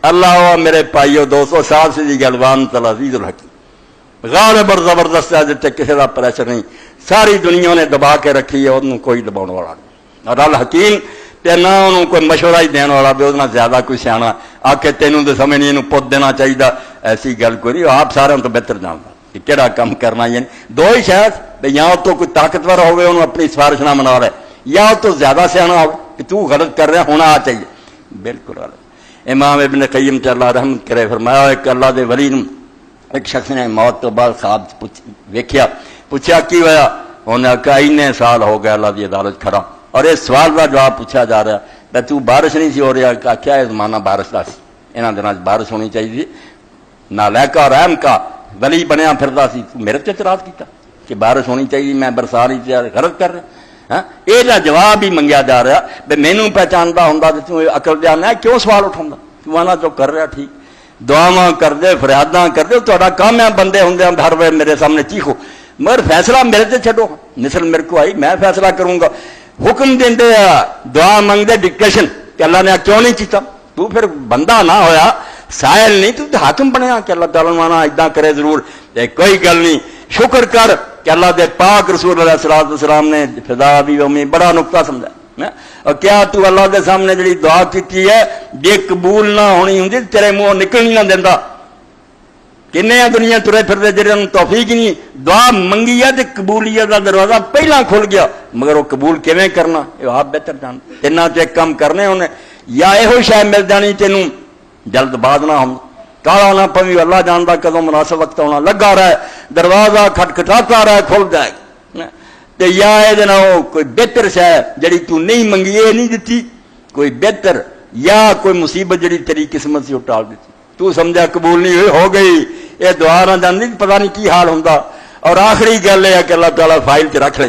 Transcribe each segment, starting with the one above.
اللہ میرے بھائیو دوستو صاحب سی گلوان العزیز الحکیم غالب اور زبردست ہے جتے کسی کا پریشر نہیں، ساری دنیا نے دبا کے رکھی ہے، انہوں کوئی دباؤ والا نہیں، اور الحکیم تے نہ انہوں کوئی مشورہ ہی دین والا بھی ادنا زیادہ کوئی سیاح آ کے تینوں تو سمجھ نہیں پت دینا چاہیے، ایسی گل کوئی نہیں، آپ سارے تو بہتر جانتا کہ کہڑا کام کرنا، یعنی دو ہی شاید بھائی یا تو کوئی طاقتور ہوئے انہوں اپنی سفارش نہ منا رہے، یا تو زیادہ سیاح ہو کہ تو غلط کر رہا ہونا چاہیے، بالکل غلط۔ امام ابن قیم اللہ رحمت کرے فرمایا ایک اللہ دے ولی ایک شخص نے موت تو بعد خواب ویکھیا، پوچھا کی ہوا، انہیں کہا اتنے سال ہو گیا اللہ کی عدالت کھڑا، اور اس سوال کا جواب پوچھا جا رہا ہے تو بارش نہیں سی ہو رہا، کیا ہے زمانہ بارش کا سی، یہاں دنوں بارش ہونی چاہیے، نالائقہ اور رحم کا ولی بنیا پھردا سی، میرے تے اعتراض کیتا کہ بارش ہونی چاہیے، میں برسا نہیں چاہ غلط کر رہا ہاں، یہ جواب ہی منگیا جا رہا بھائی مینوں پہچانتا ہوں تو عقل جانا ہے کیوں سوال اٹھاؤں تو آنا جو کر رہا ٹھیک، دعاواں کر دے فریاداں کر دے، تا کام ہے بندے ہوں ہر وقت میرے سامنے چیخو، مگر فیصلہ میرے سے چھڈو، نسل میرے کو آئی میں فیصلہ کروں گا، حکم دیں دعا منگتے ڈکٹیشن کہ اللہ نے کیوں نہیں کیتا، تو پھر بندہ نہ ہویا سائل نہیں تو حاکم بنیا کہ اللہ تعالیٰ مانا ادا کرے ضرور، کوئی گل نہیں، شکر کر کہ اللہ دے پاک رسول علیہ السلام نے فضا بھی امی بڑا نقطہ سمجھا، اور کیا تو اللہ دے سامنے جڑی دعا کی ہے جی قبول نہ ہونی ہوں تیرے منہ نکل نہیں نہ دینا، کنے دنیا ترے پھرتے جنہوں توفیق نہیں، دعا منگی ہے تو قبولیت کا دروازہ پہلا کھل گیا، مگر وہ قبول کیویں کرنا یہ آپ بہتر جان، تینا تو ایک کام کرنے انہیں یا یہ شاید مل جانی تینوں جلد باز نہ ہوں، کالا نہ پوی، اللہ جانتا کدوں مناسب وقت ہونا، لگا رہا ہے دروازہ کھٹکھٹاتا رہا ہے کھل جائے تے، یا یہ کوئی بہتر شے جڑی تو نہیں منگی یہ نہیں دیتی، کوئی بہتر یا کوئی مصیبت جڑی تیری قسمت سے ٹال دیتی، تو سمجھا قبول نہیں ہوئی ہو گئی، یہ دعا نہ جانتی پتہ نہیں کی حال ہوں، اور آخری گل یہ کہ اللہ تعالیٰ فائل چ رکھ لیں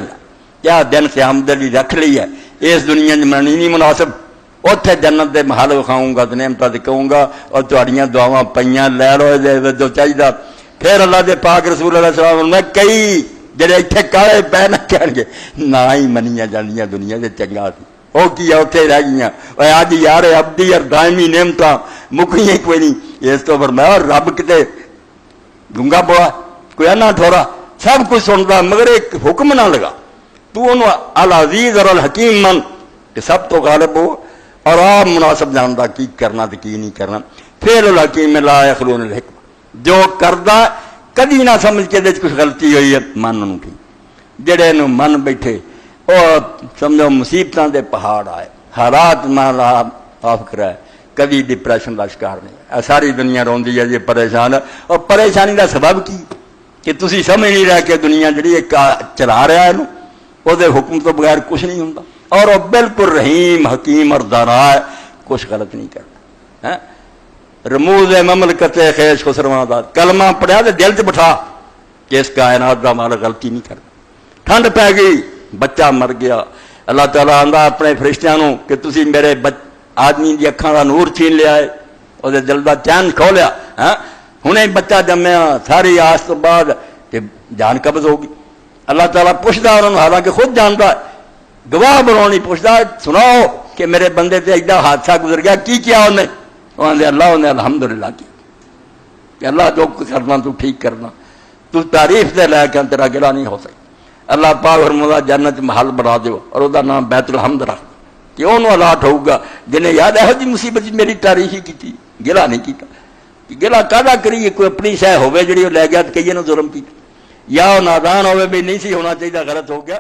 کیا دن قیامت دی رکھ لی ہے، اس دنیا مننی نہیں مناسب، اتنے جنت دے محل وکھاؤں گا نعمتاں دکھاؤں گا، اور تہاڈیاں دعاواں پئیاں لے لو جو چاہیے، پھر اللہ دے پاک رسول علیہ السلام میں کئی جڑے اتنے کالے پے نہ کہن گے نہ ہی منیاں جانیاں دنیا سے چنگا سی، وہ کی اتنے رہ گئی، اج یار ابدی اور دائمی نعمتاں مکیاں کوئی نہیں، اس تو فرمایا رب کتے گنگا بوا کوئی انا ٹھورا سب کچھ سنتا مگر ایک حکم نہ لگا، تو انہوں العزیز اور الحکیم من کہ سب تو غالب ہو اور آپ مناسب جانتا کی کرنا تو کی نہیں کرنا، پھر الحکیم لا یخلون الحکم جو کردا کدی نہ سمجھ کے دے کچھ غلطی ہوئی ہے من کی، جڑے نو من بیٹھے اور سمجھو مصیبتاں دے پہاڑ آئے، حالات نال آف کرائے، کبھی ڈپریشن کا شکار نہیں، ساری دنیا روندی ہے جی پریشان ہے، اور پریشانی کا سبب کی کہ تسی سمجھ نہیں رہے کہ دنیا جڑی چلا رہا ہے وہ دے حکم تو بغیر کچھ نہیں ہوتا، اور وہ بالکل رحیم حکیم اور دانا ہے، کچھ غلط نہیں کرتا، رموز مملکت خیش خسرواں دا کلمہ پڑھیا تو دل چ بٹھا کہ اس کائنات دا مالک غلطی نہیں کرتا، ٹھنڈ پی گئی بچہ مر گیا، اللہ تعالیٰ آندا اپنے فرشتیاں نو کہ تسی میرے آدمی دی اکھاں دا نور چھین لیا ہے، وہ دل دا چین کھو لیا، ہنے بچہ جمیا، ساری آس تو بعد کہ جان قبض ہوگی، اللہ تعالیٰ پوچھتا انہوں حالانکہ خود جانتا ہے، گواہ بنونی پوچھتا سناؤ کہ میرے بندے تے ایڈا حادثہ گزر گیا کی کیا انہیں، انہیں اللہ انہیں الحمدللہ کیا کہ اللہ جو کرنا تو ٹھیک کرنا، تو تعریف دے لے کے تیرا گلا نہیں ہو سکتا، اللہ پاک فرماتا جنت محل بنا دیو اور وہ نام بیت الحمد رکھ کہ انہوں الاٹ ہوگا جنہیں یاد ہے جی مصیبت میری تعریف ہی کی گلا نہیں کیتا، گلا کہدا کریے کوئی اپنی شے ہوے جڑی وہ لے گیا تو کئی نے ظلم کیتا، یا وہ نادان ہوے بھی نہیں سی ہونا چاہیے غلط ہو گیا،